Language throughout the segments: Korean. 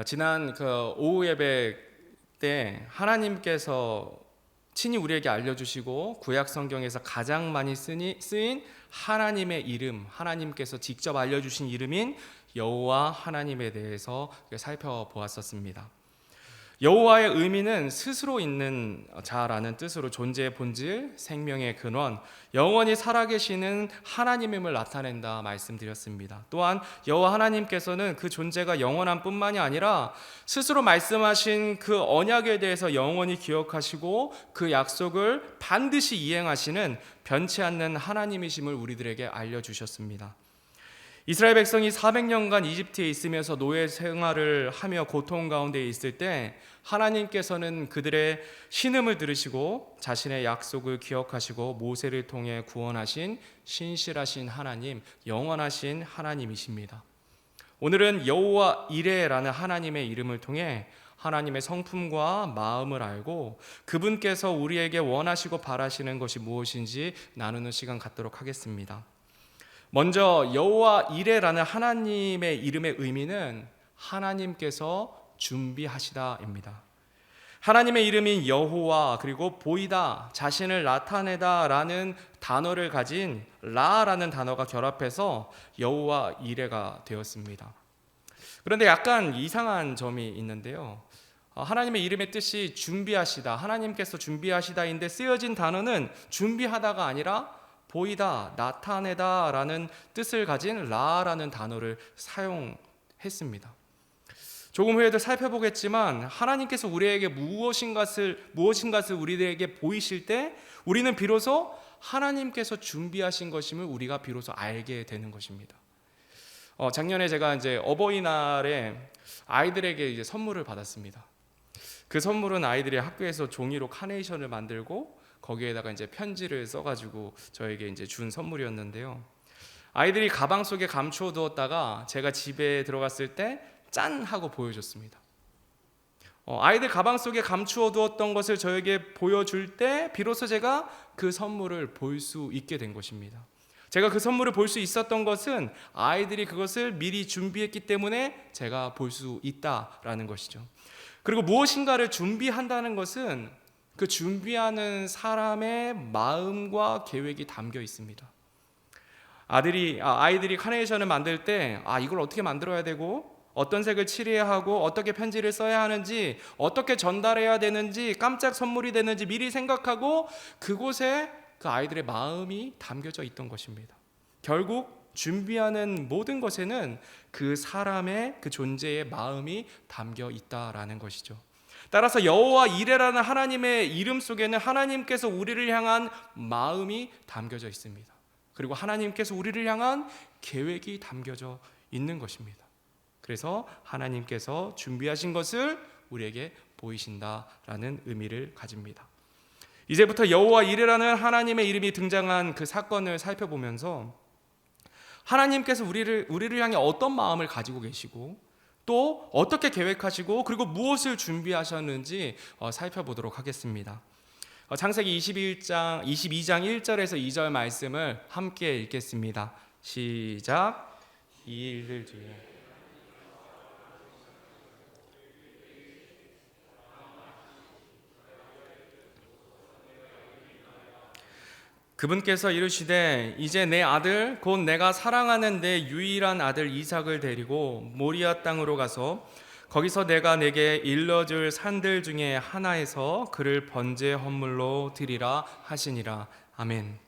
지난 오후 예배 때 하나님께서 친히 우리에게 알려주시고 구약 성경에서 가장 많이 쓰인 하나님의 이름, 하나님께서 직접 알려주신 이름인 여호와 하나님에 대해서 살펴보았었습니다. 여호와의 의미는 스스로 있는 자라는 뜻으로 존재의 본질, 생명의 근원, 영원히 살아계시는 하나님임을 나타낸다 말씀드렸습니다. 또한 여호와 하나님께서는 그 존재가 영원한 뿐만이 아니라 스스로 말씀하신 그 언약에 대해서 영원히 기억하시고 그 약속을 반드시 이행하시는 변치 않는 하나님이심을 우리들에게 알려주셨습니다. 이스라엘 백성이 400년간 이집트에 있으면서 노예 생활을 하며 고통 가운데 있을 때 하나님께서는 그들의 신음을 들으시고 자신의 약속을 기억하시고 모세를 통해 구원하신 신실하신 하나님, 영원하신 하나님이십니다. 오늘은 여호와 이레라는 하나님의 이름을 통해 하나님의 성품과 마음을 알고 그분께서 우리에게 원하시고 바라시는 것이 무엇인지 나누는 시간 갖도록 하겠습니다. 먼저 여호와 이레라는 하나님의 이름의 의미는 하나님께서 준비하시다입니다. 하나님의 이름인 여호와 그리고 보이다, 자신을 나타내다라는 단어를 가진 라라는 단어가 결합해서 여호와 이레가 되었습니다. 그런데 약간 이상한 점이 있는데요. 하나님의 이름의 뜻이 준비하시다, 하나님께서 준비하시다인데 쓰여진 단어는 준비하다가 아니라 보이다, 나타내다 라는 뜻을 가진 라라는 단어를 사용했습니다. 조금 후에도 살펴보겠지만 하나님께서 우리에게 무엇인가를 우리에게 보이실 때 우리는 비로소 하나님께서 준비하신 것임을 우리가 비로소 알게 되는 것입니다. 작년에 제가 이제 어버이날에 아이들에게 이제 선물을 받았습니다. 그 선물은 아이들이 학교에서 종이로 카네이션을 만들고 거기에다가 이제 편지를 써가지고 저에게 이제 준 선물이었는데요. 아이들이 가방 속에 감추어 두었다가 제가 집에 들어갔을 때 짠 하고 보여줬습니다. 아이들 가방 속에 감추어 두었던 것을 저에게 보여줄 때 비로소 제가 그 선물을 볼 수 있게 된 것입니다. 제가 그 선물을 볼 수 있었던 것은 아이들이 그것을 미리 준비했기 때문에 제가 볼 수 있다라는 것이죠. 그리고 무엇인가를 준비한다는 것은 그 준비하는 사람의 마음과 계획이 담겨 있습니다. 아이들이 카네이션을 만들 때 이걸 어떻게 만들어야 되고 어떤 색을 칠해야 하고 어떻게 편지를 써야 하는지 어떻게 전달해야 되는지 깜짝 선물이 되는지 미리 생각하고 그곳에 그 아이들의 마음이 담겨져 있던 것입니다. 결국 준비하는 모든 것에는 그 사람의 그 존재의 마음이 담겨 있다라는 것이죠. 따라서 여호와 이레라는 하나님의 이름 속에는 하나님께서 우리를 향한 마음이 담겨져 있습니다. 그리고 하나님께서 우리를 향한 계획이 담겨져 있는 것입니다. 그래서 하나님께서 준비하신 것을 우리에게 보이신다라는 의미를 가집니다. 이제부터 여호와 이레라는 하나님의 이름이 등장한 그 사건을 살펴보면서 하나님께서 우리를 향해 어떤 마음을 가지고 계시고 또 어떻게 계획하시고 그리고 무엇을 준비하셨는지 살펴보도록 하겠습니다. 창세기 22장 1절에서 2절 말씀을 함께 읽겠습니다. 시작. 이 일을 뒤에 그분께서 이르시되 이제 내 아들 곧 내가 사랑하는 내 유일한 아들 이삭을 데리고 모리아 땅으로 가서 거기서 내가 내게 일러줄 산들 중에 하나에서 그를 번제 헌물로 드리라 하시니라. 아멘.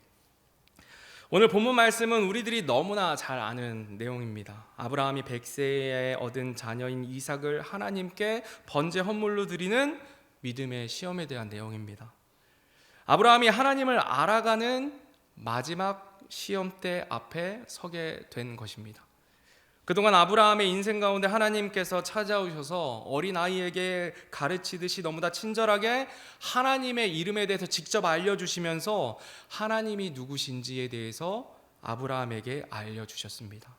오늘 본문 말씀은 우리들이 너무나 잘 아는 내용입니다. 아브라함이 100세에 얻은 자녀인 이삭을 하나님께 번제 헌물로 드리는 믿음의 시험에 대한 내용입니다. 아브라함이 하나님을 알아가는 마지막 시험대 앞에 서게 된 것입니다. 그동안 아브라함의 인생 가운데 하나님께서 찾아오셔서 어린아이에게 가르치듯이 너무나 친절하게 하나님의 이름에 대해서 직접 알려주시면서 하나님이 누구신지에 대해서 아브라함에게 알려주셨습니다.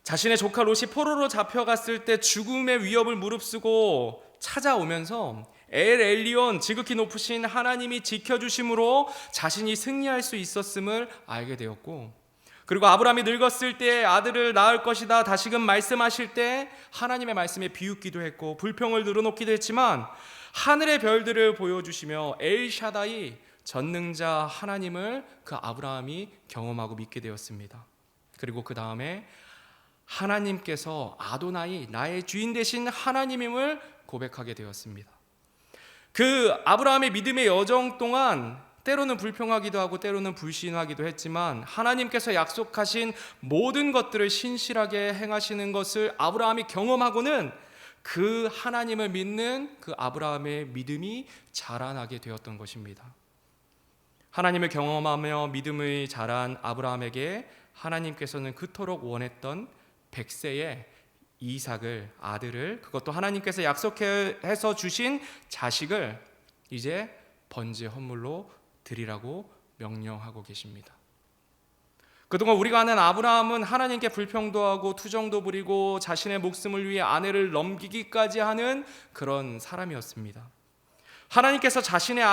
자신의 조카 롯이 포로로 잡혀갔을 때 죽음의 위협을 무릅쓰고 찾아오면서 엘 엘리온, 지극히 높으신 하나님이 지켜주심으로 자신이 승리할 수 있었음을 알게 되었고 그리고 아브라함이 늙었을 때 아들을 낳을 것이다 다시금 말씀하실 때 하나님의 말씀에 비웃기도 했고 불평을 늘어놓기도 했지만 하늘의 별들을 보여주시며 엘샤다이 전능자 하나님을 그 아브라함이 경험하고 믿게 되었습니다. 그리고 그 다음에 하나님께서 아도나이 나의 주인 되신 하나님임을 고백하게 되었습니다. 그 아브라함의 믿음의 여정 동안 때로는 불평하기도 하고 때로는 불신하기도 했지만 하나님께서 약속하신 모든 것들을 신실하게 행하시는 것을 아브라함이 경험하고는 그 하나님을 믿는 그 아브라함의 믿음이 자라나게 되었던 것입니다. 하나님을 경험하며 믿음이 자란 아브라함에게 하나님께서는 그토록 원했던 100세의 이삭을, 아들을, 그것도 하나님께서 약속해서 주신 자식을 이제 번제 헌물로 드리라고 명령하고 계십니다. 그동안 우리가 아는 아브라함은 하나님께 불평도 하고 투정도 부리고 자신의 목숨을 위해 아내를 넘기기까지 하는 그런 사람이었습니다. 하나님께서 자신의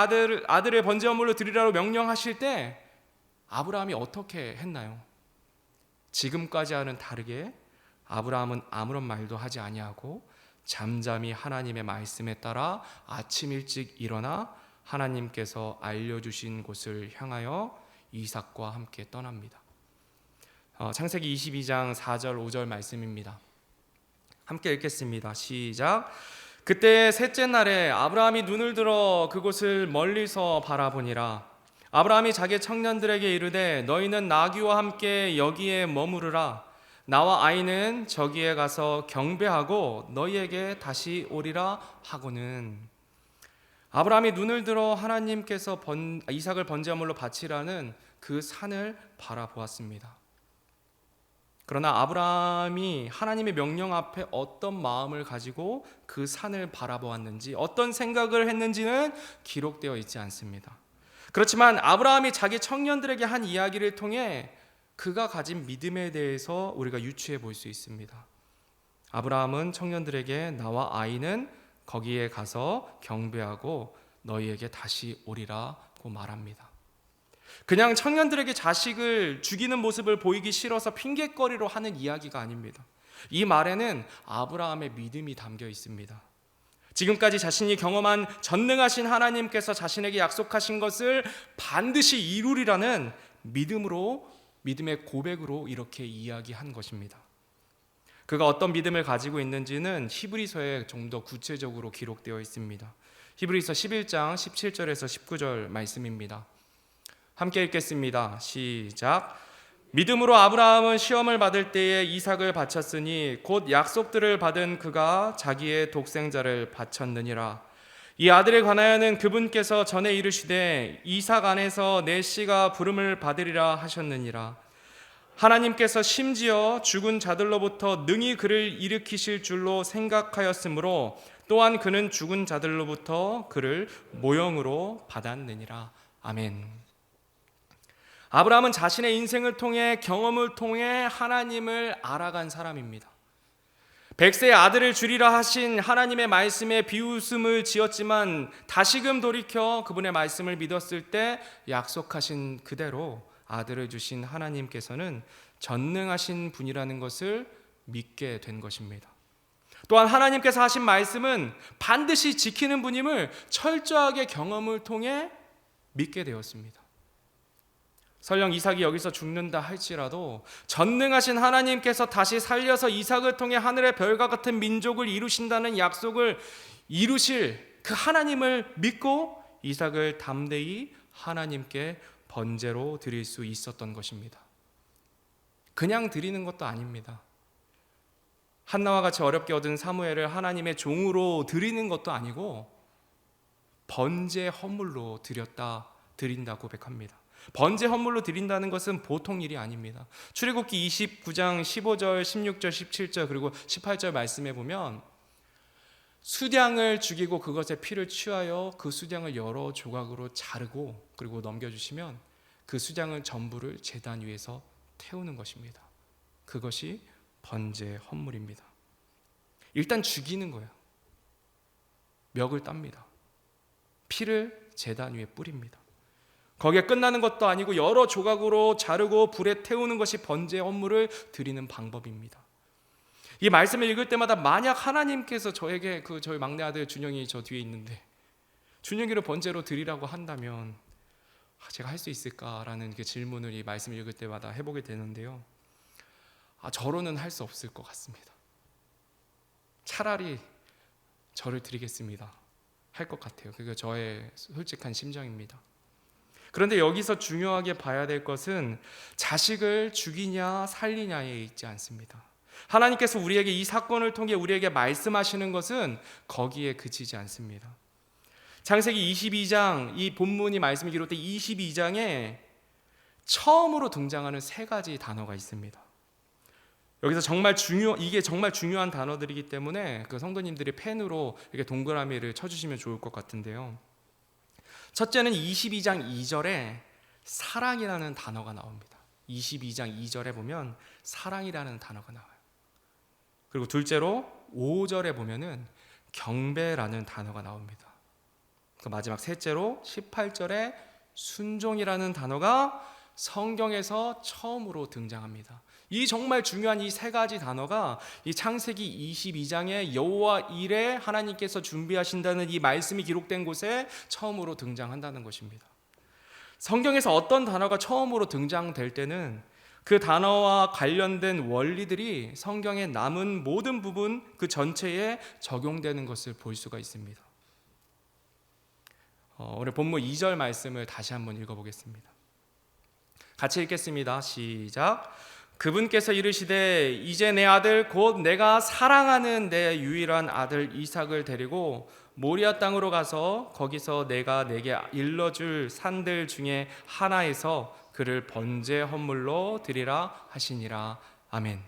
아들을 번제 헌물로 드리라고 명령하실 때 아브라함이 어떻게 했나요? 지금까지와는 다르게 아브라함은 아무런 말도 하지 아니하고 잠잠히 하나님의 말씀에 따라 아침 일찍 일어나 하나님께서 알려주신 곳을 향하여 이삭과 함께 떠납니다. 창세기 22장 4절 5절 말씀입니다. 함께 읽겠습니다. 시작. 그때 셋째 날에 아브라함이 눈을 들어 그곳을 멀리서 바라보니라. 아브라함이 자기 청년들에게 이르되 너희는 나귀와 함께 여기에 머무르라. 나와 아이는 저기에 가서 경배하고 너희에게 다시 오리라 하고는. 아브라함이 눈을 들어 하나님께서 이삭을 번제물로 바치라는 그 산을 바라보았습니다. 그러나 아브라함이 하나님의 명령 앞에 어떤 마음을 가지고 그 산을 바라보았는지, 어떤 생각을 했는지는 기록되어 있지 않습니다. 그렇지만 아브라함이 자기 청년들에게 한 이야기를 통해 그가 가진 믿음에 대해서 우리가 유추해 볼 수 있습니다. 아브라함은 청년들에게 나와 아이는 거기에 가서 경배하고 너희에게 다시 오리라고 말합니다. 그냥 청년들에게 자식을 죽이는 모습을 보이기 싫어서 핑계거리로 하는 이야기가 아닙니다. 이 말에는 아브라함의 믿음이 담겨 있습니다. 지금까지 자신이 경험한 전능하신 하나님께서 자신에게 약속하신 것을 반드시 이루리라는 믿음의 고백으로 이렇게 이야기한 것입니다. 그가 어떤 믿음을 가지고 있는지는 히브리서에 좀 더 구체적으로 기록되어 있습니다. 히브리서 11장 17절에서 19절 말씀입니다. 함께 읽겠습니다. 시작. 믿음으로 아브라함은 시험을 받을 때에 이삭을 바쳤으니 곧 약속들을 받은 그가 자기의 독생자를 바쳤느니라. 이 아들에 관하여는 그분께서 전에 이르시되 이삭 안에서 내 씨가 부름을 받으리라 하셨느니라. 하나님께서 심지어 죽은 자들로부터 능히 그를 일으키실 줄로 생각하였으므로 또한 그는 죽은 자들로부터 그를 모형으로 받았느니라. 아멘. 아브라함은 자신의 인생을 통해 경험을 통해 하나님을 알아간 사람입니다. 100세의 아들을 주리라 하신 하나님의 말씀에 비웃음을 지었지만 다시금 돌이켜 그분의 말씀을 믿었을 때 약속하신 그대로 아들을 주신 하나님께서는 전능하신 분이라는 것을 믿게 된 것입니다. 또한 하나님께서 하신 말씀은 반드시 지키는 분임을 철저하게 경험을 통해 믿게 되었습니다. 설령 이삭이 여기서 죽는다 할지라도 전능하신 하나님께서 다시 살려서 이삭을 통해 하늘의 별과 같은 민족을 이루신다는 약속을 이루실 그 하나님을 믿고 이삭을 담대히 하나님께 번제로 드릴 수 있었던 것입니다. 그냥 드리는 것도 아닙니다. 한나와 같이 어렵게 얻은 사무엘을 하나님의 종으로 드리는 것도 아니고 번제 헌물로 드린다 고백합니다. 번제 헌물로 드린다는 것은 보통 일이 아닙니다. 출애굽기 29장 15절, 16절, 17절 그리고 18절 말씀해 보면 수량을 죽이고 그것의 피를 취하여 그 수량을 여러 조각으로 자르고 그리고 넘겨주시면 그 수량을 전부를 제단 위에서 태우는 것입니다. 그것이 번제 헌물입니다. 일단 죽이는 거예요. 멱을 땁니다. 피를 제단 위에 뿌립니다. 거기에 끝나는 것도 아니고 여러 조각으로 자르고 불에 태우는 것이 번제 헌물을 드리는 방법입니다. 이 말씀을 읽을 때마다 만약 하나님께서 저에게 저희 막내 아들 준영이 저 뒤에 있는데 준영이를 번제로 드리라고 한다면 제가 할 수 있을까라는 그 질문을 이 말씀을 읽을 때마다 해보게 되는데요. 저로는 할 수 없을 것 같습니다. 차라리 저를 드리겠습니다 할 것 같아요. 그게 저의 솔직한 심정입니다. 그런데 여기서 중요하게 봐야 될 것은 자식을 죽이냐 살리냐에 있지 않습니다. 하나님께서 우리에게 이 사건을 통해 우리에게 말씀하시는 것은 거기에 그치지 않습니다. 창세기 22장, 이 본문이 말씀이 기록된 22장에 처음으로 등장하는 세 가지 단어가 있습니다. 여기서 이게 정말 중요한 단어들이기 때문에 그 성도님들이 펜으로 이렇게 동그라미를 쳐주시면 좋을 것 같은데요. 첫째는 22장 2절에 사랑이라는 단어가 나옵니다. 22장 2절에 보면 사랑이라는 단어가 나와요. 그리고 둘째로 5절에 보면은 경배라는 단어가 나옵니다. 그 마지막 셋째로 18절에 순종이라는 단어가 성경에서 처음으로 등장합니다. 이 정말 중요한 이 세 가지 단어가 이 창세기 22장의 여호와 일에 하나님께서 준비하신다는 이 말씀이 기록된 곳에 처음으로 등장한다는 것입니다. 성경에서 어떤 단어가 처음으로 등장될 때는 그 단어와 관련된 원리들이 성경의 남은 모든 부분 그 전체에 적용되는 것을 볼 수가 있습니다. 오늘 본문 2절 말씀을 다시 한번 읽어보겠습니다. 같이 읽겠습니다. 시작. 그분께서 이르시되 이제 내 아들 곧 내가 사랑하는 내 유일한 아들 이삭을 데리고 모리아 땅으로 가서 거기서 내가 내게 일러줄 산들 중에 하나에서 그를 번제 헌물로 드리라 하시니라. 아멘.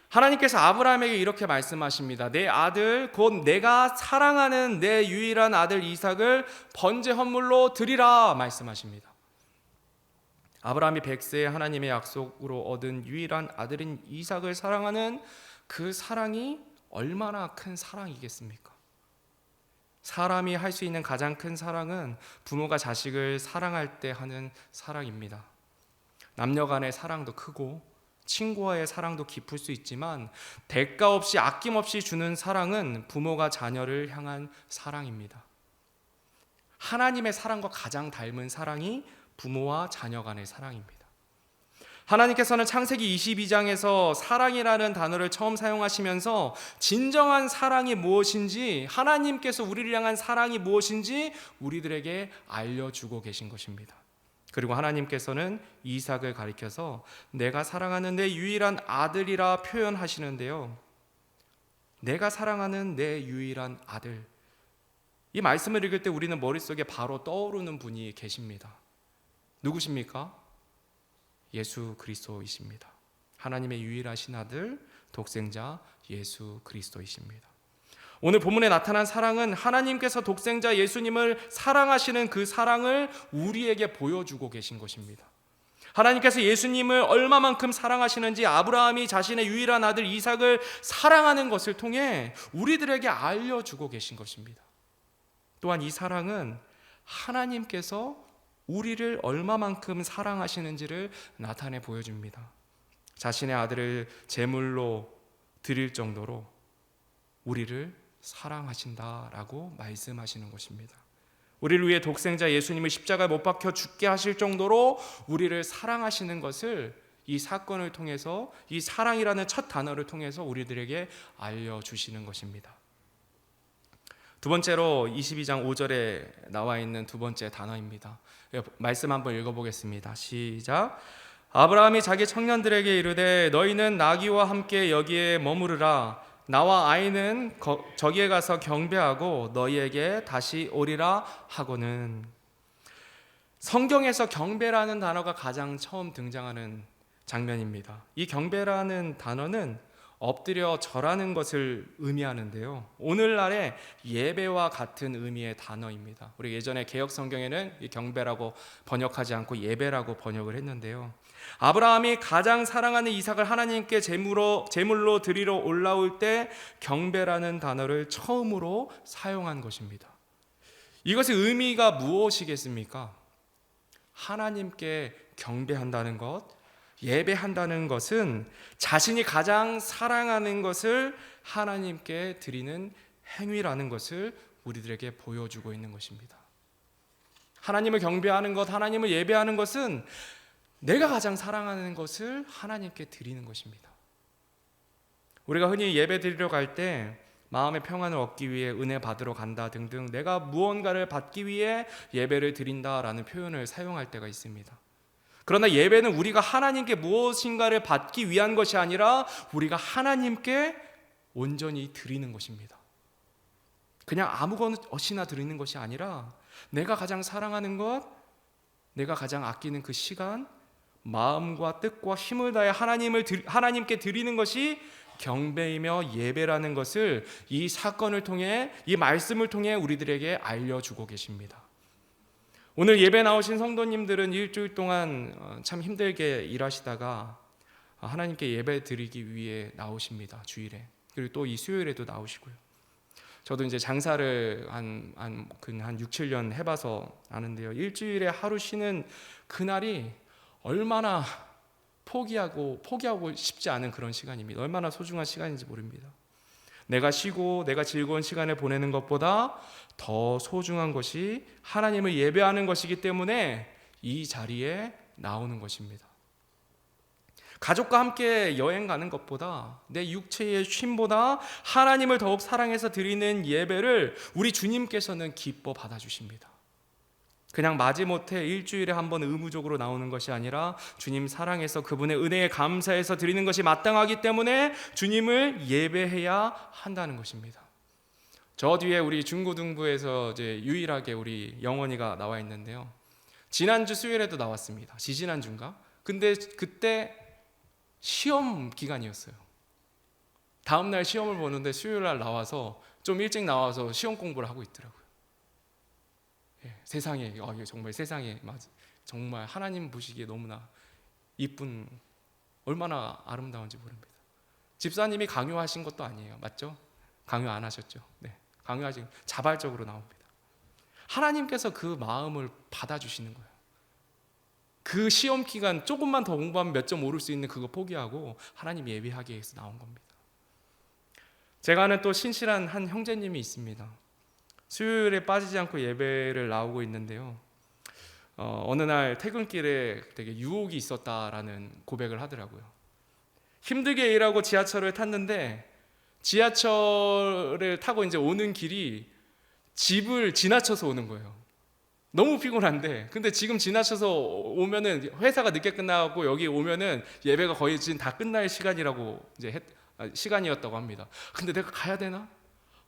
하나님께서 아브라함에게 이렇게 말씀하십니다. 내 아들 곧 내가 사랑하는 내 유일한 아들 이삭을 번제 헌물로 드리라 말씀하십니다. 아브라함이 100세에 하나님의 약속으로 얻은 유일한 아들인 이삭을 사랑하는 그 사랑이 얼마나 큰 사랑이겠습니까? 사람이 할 수 있는 가장 큰 사랑은 부모가 자식을 사랑할 때 하는 사랑입니다. 남녀 간의 사랑도 크고 친구와의 사랑도 깊을 수 있지만 대가 없이 아낌없이 주는 사랑은 부모가 자녀를 향한 사랑입니다. 하나님의 사랑과 가장 닮은 사랑이 부모와 자녀 간의 사랑입니다. 하나님께서는 창세기 22장에서 사랑이라는 단어를 처음 사용하시면서 진정한 사랑이 무엇인지, 하나님께서 우리를 향한 사랑이 무엇인지 우리들에게 알려주고 계신 것입니다. 그리고 하나님께서는 이삭을 가리켜서 내가 사랑하는 내 유일한 아들이라 표현하시는데요. 내가 사랑하는 내 유일한 아들, 이 말씀을 읽을 때 우리는 머릿속에 바로 떠오르는 분이 계십니다. 누구십니까? 예수 그리스도이십니다. 하나님의 유일하신 아들, 독생자 예수 그리스도이십니다. 오늘 본문에 나타난 사랑은 하나님께서 독생자 예수님을 사랑하시는 그 사랑을 우리에게 보여주고 계신 것입니다. 하나님께서 예수님을 얼마만큼 사랑하시는지 아브라함이 자신의 유일한 아들 이삭을 사랑하는 것을 통해 우리들에게 알려주고 계신 것입니다. 또한 이 사랑은 하나님께서 우리를 얼마만큼 사랑하시는지를 나타내 보여줍니다. 자신의 아들을 제물로 드릴 정도로 우리를 사랑하신다라고 말씀하시는 것입니다. 우리를 위해 독생자 예수님을 십자가에 못 박혀 죽게 하실 정도로 우리를 사랑하시는 것을 이 사건을 통해서, 이 사랑이라는 첫 단어를 통해서 우리들에게 알려주시는 것입니다. 두 번째로 22장 5절에 나와 있는 두 번째 단어입니다. 말씀 한번 읽어보겠습니다. 시작. 아브라함이 자기 청년들에게 이르되 너희는 나귀와 함께 여기에 머무르라. 나와 아이는 저기에 가서 경배하고 너희에게 다시 오리라 하고는. 성경에서 경배라는 단어가 가장 처음 등장하는 장면입니다. 이 경배라는 단어는 엎드려 절하는 것을 의미하는데요. 오늘날의 예배와 같은 의미의 단어입니다. 우리 예전에 개역 성경에는 이 경배라고 번역하지 않고 예배라고 번역을 했는데요. 아브라함이 가장 사랑하는 이삭을 하나님께 제물로 드리러 올라올 때 경배라는 단어를 처음으로 사용한 것입니다. 이것의 의미가 무엇이겠습니까? 하나님께 경배한다는 것, 예배한다는 것은 자신이 가장 사랑하는 것을 하나님께 드리는 행위라는 것을 우리들에게 보여주고 있는 것입니다. 하나님을 경배하는 것, 하나님을 예배하는 것은 내가 가장 사랑하는 것을 하나님께 드리는 것입니다. 우리가 흔히 예배 드리러 갈 때 마음의 평안을 얻기 위해 은혜 받으러 간다 등등 내가 무언가를 받기 위해 예배를 드린다라는 표현을 사용할 때가 있습니다. 그러나 예배는 우리가 하나님께 무엇인가를 받기 위한 것이 아니라 우리가 하나님께 온전히 드리는 것입니다. 그냥 아무것이나 드리는 것이 아니라 내가 가장 사랑하는 것, 내가 가장 아끼는 그 시간, 마음과 뜻과 힘을 다해 하나님께 드리는 것이 경배이며 예배라는 것을 이 사건을 통해, 이 말씀을 통해 우리들에게 알려주고 계십니다. 오늘 예배 나오신 성도님들은 일주일 동안 참 힘들게 일하시다가 하나님께 예배 드리기 위해 나오십니다. 주일에. 그리고 또 이 수요일에도 나오시고요. 저도 이제 장사를 한 6, 7년 해봐서 아는데요. 일주일에 하루 쉬는 그날이 얼마나 포기하고 싶지 않은 그런 시간입니다. 얼마나 소중한 시간인지 모릅니다. 내가 쉬고 내가 즐거운 시간을 보내는 것보다 더 소중한 것이 하나님을 예배하는 것이기 때문에 이 자리에 나오는 것입니다. 가족과 함께 여행 가는 것보다 내 육체의 쉼보다 하나님을 더욱 사랑해서 드리는 예배를 우리 주님께서는 기뻐 받아주십니다. 그냥 마지못해 일주일에 한 번 의무적으로 나오는 것이 아니라 주님 사랑해서 그분의 은혜에 감사해서 드리는 것이 마땅하기 때문에 주님을 예배해야 한다는 것입니다. 저 뒤에 우리 중고등부에서 이제 유일하게 우리 영원이가 나와 있는데요. 지난주 수요일에도 나왔습니다. 지지난주인가? 근데 그때 시험 기간이었어요. 다음날 시험을 보는데 수요일날 나와서 좀 일찍 나와서 시험 공부를 하고 있더라고요. 세상에 이게 정말 세상에 정말 하나님 보시기에 너무나 이쁜, 얼마나 아름다운지 모릅니다. 집사님이 강요하신 것도 아니에요. 맞죠? 강요 안 하셨죠? 네, 강요하신 자발적으로 나옵니다. 하나님께서 그 마음을 받아주시는 거예요. 그 시험 기간 조금만 더 공부하면 몇 점 오를 수 있는 그거 포기하고 하나님 예배하기 위해서 나온 겁니다. 제가 아는 또 신실한 한 형제님이 있습니다. 수요일에 빠지지 않고 예배를 나오고 있는데요. 어느 날 퇴근길에 되게 유혹이 있었다라는 고백을 하더라고요. 힘들게 일하고 지하철을 탔는데 지하철을 타고 이제 오는 길이 집을 지나쳐서 오는 거예요. 너무 피곤한데, 근데 지금 지나쳐서 오면은 회사가 늦게 끝나고 여기 오면은 예배가 거의 지금 다 끝날 시간이라고 시간이었다고 합니다. 근데 내가 가야 되나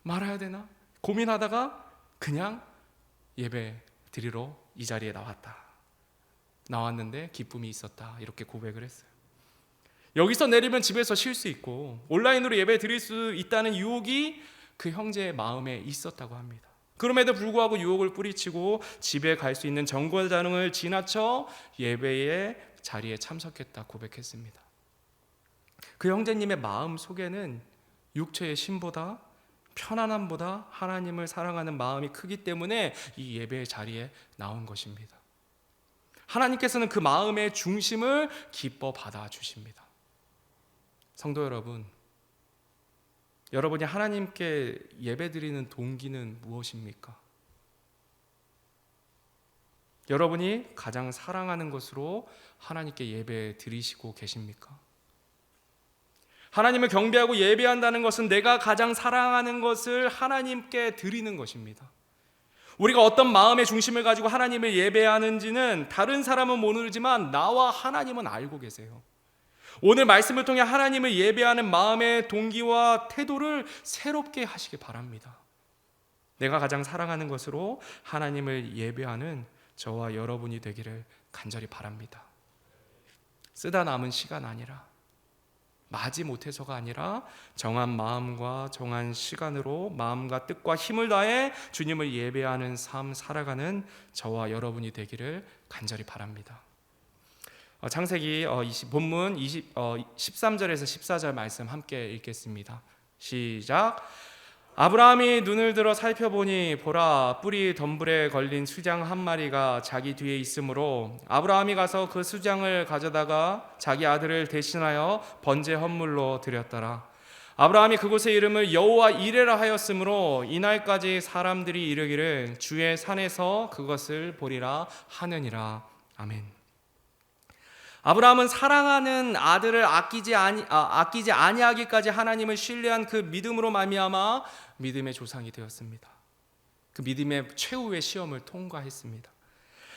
말아야 되나 고민하다가 그냥 예배 드리러 이 자리에 나왔는데 기쁨이 있었다, 이렇게 고백을 했어요. 여기서 내리면 집에서 쉴 수 있고 온라인으로 예배 드릴 수 있다는 유혹이 그 형제의 마음에 있었다고 합니다. 그럼에도 불구하고 유혹을 뿌리치고 집에 갈 수 있는 정거장을 지나쳐 예배의 자리에 참석했다 고백했습니다. 그 형제님의 마음 속에는 육체의 심보다, 편안함보다 하나님을 사랑하는 마음이 크기 때문에 이 예배의 자리에 나온 것입니다. 하나님께서는 그 마음의 중심을 기뻐 받아주십니다. 성도 여러분, 여러분이 하나님께 예배드리는 동기는 무엇입니까? 여러분이 가장 사랑하는 것으로 하나님께 예배 드리시고 계십니까? 하나님을 경배하고 예배한다는 것은 내가 가장 사랑하는 것을 하나님께 드리는 것입니다. 우리가 어떤 마음의 중심을 가지고 하나님을 예배하는지는 다른 사람은 모르지만 나와 하나님은 알고 계세요. 오늘 말씀을 통해 하나님을 예배하는 마음의 동기와 태도를 새롭게 하시기 바랍니다. 내가 가장 사랑하는 것으로 하나님을 예배하는 저와 여러분이 되기를 간절히 바랍니다. 쓰다 남은 시간 아니라, 마지못해서가 아니라 정한 마음과 정한 시간으로 마음과 뜻과 힘을 다해 주님을 예배하는 삶 살아가는 저와 여러분이 되기를 간절히 바랍니다. 창세기 본문 13절에서 14절 말씀 함께 읽겠습니다. 시작. 아브라함이 눈을 들어 살펴보니 보라, 뿔이 덤불에 걸린 수장 한 마리가 자기 뒤에 있으므로 아브라함이 가서 그 수장을 가져다가 자기 아들을 대신하여 번제 헌물로 드렸더라. 아브라함이 그곳의 이름을 여호와 이레라 하였으므로 이날까지 사람들이 이르기를 주의 산에서 그것을 보리라 하느니라. 아멘. 아브라함은 사랑하는 아들을 아끼지 아니하기까지 하나님을 신뢰한 그 믿음으로 말미암아 믿음의 조상이 되었습니다. 그 믿음의 최후의 시험을 통과했습니다.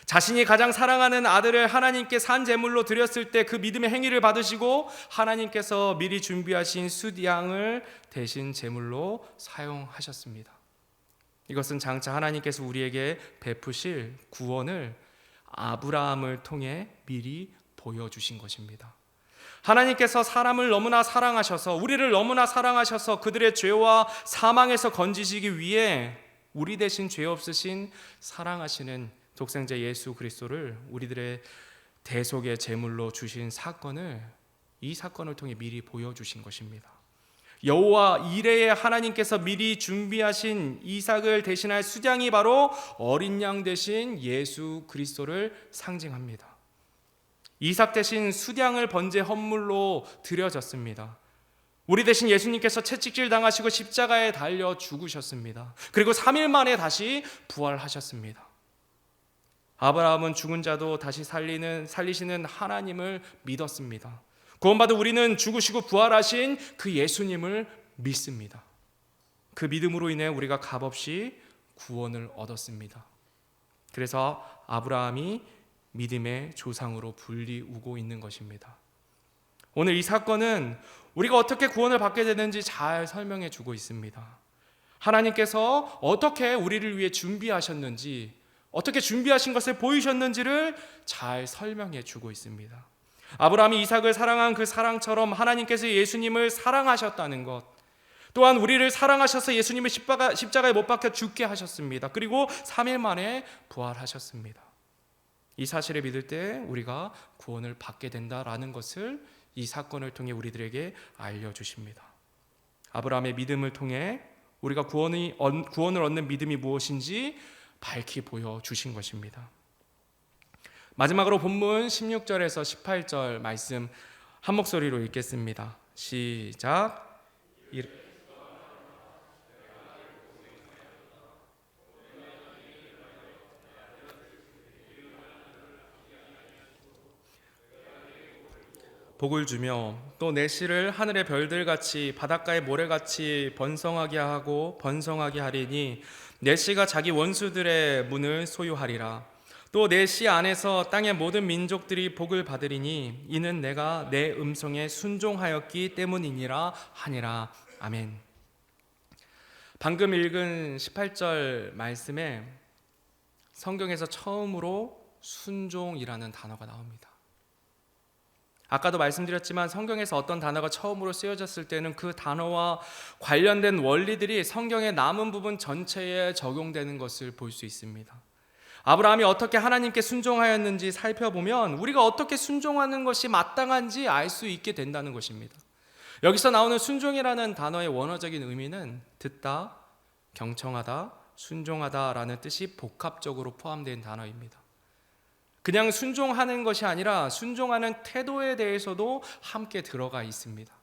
자신이 가장 사랑하는 아들을 하나님께 산 제물로 드렸을 때 그 믿음의 행위를 받으시고 하나님께서 미리 준비하신 숫양을 대신 제물로 사용하셨습니다. 이것은 장차 하나님께서 우리에게 베푸실 구원을 아브라함을 통해 미리 보여주신 것입니다. 하나님께서 사람을 너무나 사랑하셔서, 우리를 너무나 사랑하셔서 그들의 죄와 사망에서 건지시기 위해 우리 대신 죄 없으신 사랑하시는 독생자 예수 그리스도를 우리들의 대속의 제물로 주신 사건을, 이 사건을 통해 미리 보여주신 것입니다. 여호와 이레의 하나님께서 미리 준비하신 이삭을 대신할 수장이 바로 어린 양 대신 예수 그리스도를 상징합니다. 이삭 대신 수량을 번제 헌물로 드려졌습니다. 우리 대신 예수님께서 채찍질 당하시고 십자가에 달려 죽으셨습니다. 그리고 3일 만에 다시 부활하셨습니다. 아브라함은 죽은 자도 다시 살리시는 하나님을 믿었습니다. 구원받은 우리는 죽으시고 부활하신 그 예수님을 믿습니다. 그 믿음으로 인해 우리가 값없이 구원을 얻었습니다. 그래서 아브라함이 믿음의 조상으로 불리우고 있는 것입니다. 오늘 이 사건은 우리가 어떻게 구원을 받게 되는지 잘 설명해 주고 있습니다. 하나님께서 어떻게 우리를 위해 준비하셨는지, 어떻게 준비하신 것을 보이셨는지를 잘 설명해 주고 있습니다. 아브라함이 이삭을 사랑한 그 사랑처럼 하나님께서 예수님을 사랑하셨다는 것, 또한 우리를 사랑하셔서 예수님을 십자가에 못 박혀 죽게 하셨습니다. 그리고 3일 만에 부활하셨습니다. 이 사실을 믿을 때 우리가 구원을 받게 된다라는 것을 이 사건을 통해 우리들에게 알려주십니다. 아브라함의 믿음을 통해 우리가 구원을 얻는 믿음이 무엇인지 밝히 보여주신 것입니다. 마지막으로 본문 16절에서 18절 말씀 한 목소리로 읽겠습니다. 시작. 복을 주며 또 내 씨를 하늘의 별들같이 바닷가의 모래같이 번성하게 하리니 내 씨가 자기 원수들의 문을 소유하리라. 또 내 씨 안에서 땅의 모든 민족들이 복을 받으리니 이는 내가 내 음성에 순종하였기 때문이니라 하니라. 아멘. 방금 읽은 18절 말씀에 성경에서 처음으로 순종이라는 단어가 나옵니다. 아까도 말씀드렸지만 성경에서 어떤 단어가 처음으로 쓰여졌을 때는 그 단어와 관련된 원리들이 성경의 남은 부분 전체에 적용되는 것을 볼 수 있습니다. 아브라함이 어떻게 하나님께 순종하였는지 살펴보면 우리가 어떻게 순종하는 것이 마땅한지 알 수 있게 된다는 것입니다. 여기서 나오는 순종이라는 단어의 원어적인 의미는 듣다, 경청하다, 순종하다라는 뜻이 복합적으로 포함된 단어입니다. 그냥 순종하는 것이 아니라 순종하는 태도에 대해서도 함께 들어가 있습니다.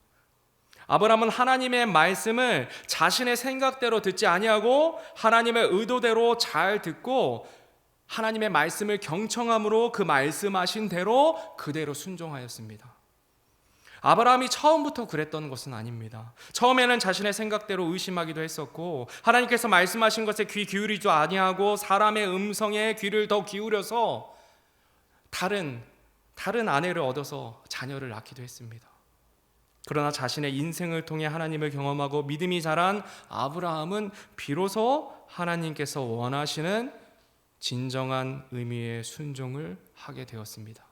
아브라함은 하나님의 말씀을 자신의 생각대로 듣지 아니하고 하나님의 의도대로 잘 듣고 하나님의 말씀을 경청함으로 그 말씀하신 대로 그대로 순종하였습니다. 아브라함이 처음부터 그랬던 것은 아닙니다. 처음에는 자신의 생각대로 의심하기도 했었고 하나님께서 말씀하신 것에 귀 기울이지 아니하고 사람의 음성에 귀를 더 기울여서 다른 아내를 얻어서 자녀를 낳기도 했습니다. 그러나 자신의 인생을 통해 하나님을 경험하고 믿음이 자란 아브라함은 비로소 하나님께서 원하시는 진정한 의미의 순종을 하게 되었습니다.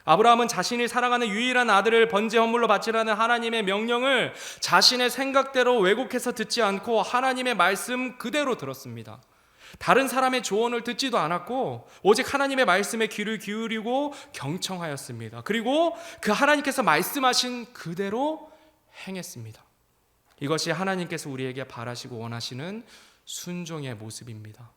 아브라함은 자신이 사랑하는 유일한 아들을 번제 헌물로 바치라는 하나님의 명령을 자신의 생각대로 왜곡해서 듣지 않고 하나님의 말씀 그대로 들었습니다. 다른 사람의 조언을 듣지도 않았고 오직 하나님의 말씀에 귀를 기울이고 경청하였습니다. 그리고 그 하나님께서 말씀하신 그대로 행했습니다. 이것이 하나님께서 우리에게 바라시고 원하시는 순종의 모습입니다.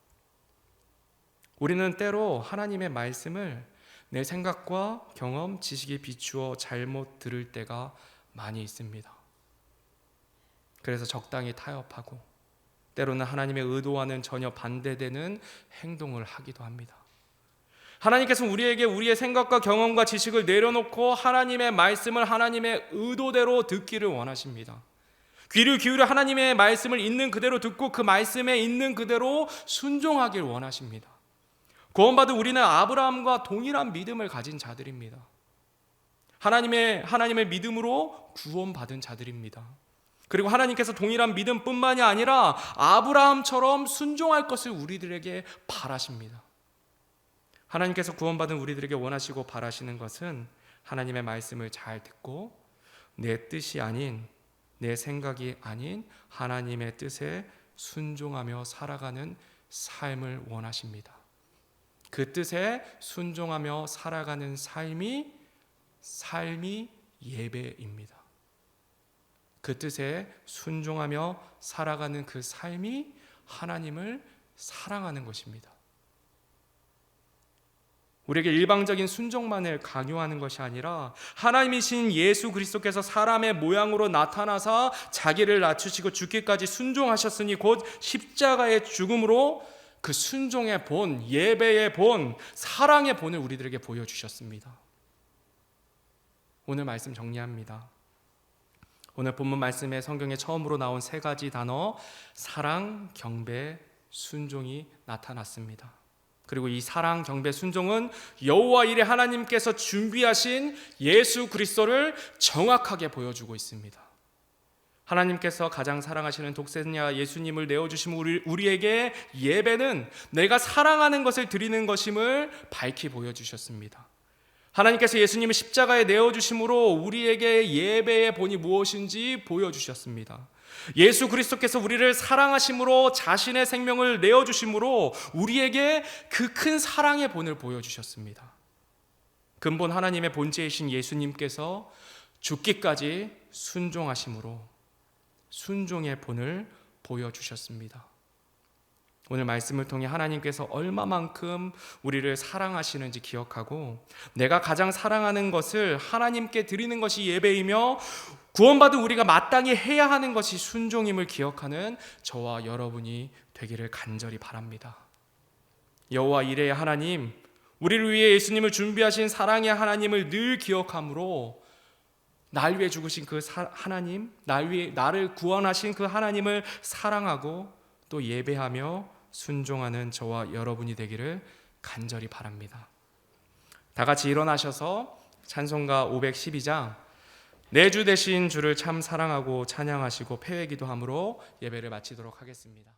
우리는 때로 하나님의 말씀을 내 생각과 경험, 지식에 비추어 잘못 들을 때가 많이 있습니다. 그래서 적당히 타협하고 때로는 하나님의 의도와는 전혀 반대되는 행동을 하기도 합니다. 하나님께서 우리에게 우리의 생각과 경험과 지식을 내려놓고 하나님의 말씀을 하나님의 의도대로 듣기를 원하십니다. 귀를 기울여 하나님의 말씀을 있는 그대로 듣고 그 말씀에 있는 그대로 순종하길 원하십니다. 구원받은 우리는 아브라함과 동일한 믿음을 가진 자들입니다. 하나님의 믿음으로 구원받은 자들입니다. 그리고 하나님께서 동일한 믿음뿐만이 아니라 아브라함처럼 순종할 것을 우리들에게 바라십니다. 하나님께서 구원받은 우리들에게 원하시고 바라시는 것은 하나님의 말씀을 잘 듣고 내 뜻이 아닌, 내 생각이 아닌 하나님의 뜻에 순종하며 살아가는 삶을 원하십니다. 그 뜻에 순종하며 살아가는 삶이 예배입니다. 그 뜻에 순종하며 살아가는 그 삶이 하나님을 사랑하는 것입니다. 우리에게 일방적인 순종만을 강요하는 것이 아니라 하나님이신 예수 그리스도께서 사람의 모양으로 나타나사 자기를 낮추시고 죽기까지 순종하셨으니 곧 십자가의 죽음으로 그 순종의 본, 예배의 본, 사랑의 본을 우리들에게 보여주셨습니다. 오늘 말씀 정리합니다. 오늘 본문 말씀에 성경에 처음으로 나온 세 가지 단어 사랑, 경배, 순종이 나타났습니다. 그리고 이 사랑, 경배, 순종은 여호와 일에 하나님께서 준비하신 예수 그리스도를 정확하게 보여주고 있습니다. 하나님께서 가장 사랑하시는 독생자 예수님을 내어주신 우리에게 예배는 내가 사랑하는 것을 드리는 것임을 밝히 보여주셨습니다. 하나님께서 예수님을 십자가에 내어주심으로 우리에게 예배의 본이 무엇인지 보여주셨습니다. 예수 그리스도께서 우리를 사랑하심으로 자신의 생명을 내어주심으로 우리에게 그 큰 사랑의 본을 보여주셨습니다. 근본 하나님의 본체이신 예수님께서 죽기까지 순종하심으로 순종의 본을 보여주셨습니다. 오늘 말씀을 통해 하나님께서 얼마만큼 우리를 사랑하시는지 기억하고 내가 가장 사랑하는 것을 하나님께 드리는 것이 예배이며 구원받은 우리가 마땅히 해야 하는 것이 순종임을 기억하는 저와 여러분이 되기를 간절히 바랍니다. 여호와 이레의 하나님, 우리를 위해 예수님을 준비하신 사랑의 하나님을 늘 기억함으로 날 위해 죽으신 그 하나님, 나를 구원하신 그 하나님을 사랑하고 또 예배하며 순종하는 저와 여러분이 되기를 간절히 바랍니다. 다 같이 일어나셔서 찬송가 512장 내 주 되신 주를 참 사랑하고 찬양하시고 패회기도함으로 예배를 마치도록 하겠습니다.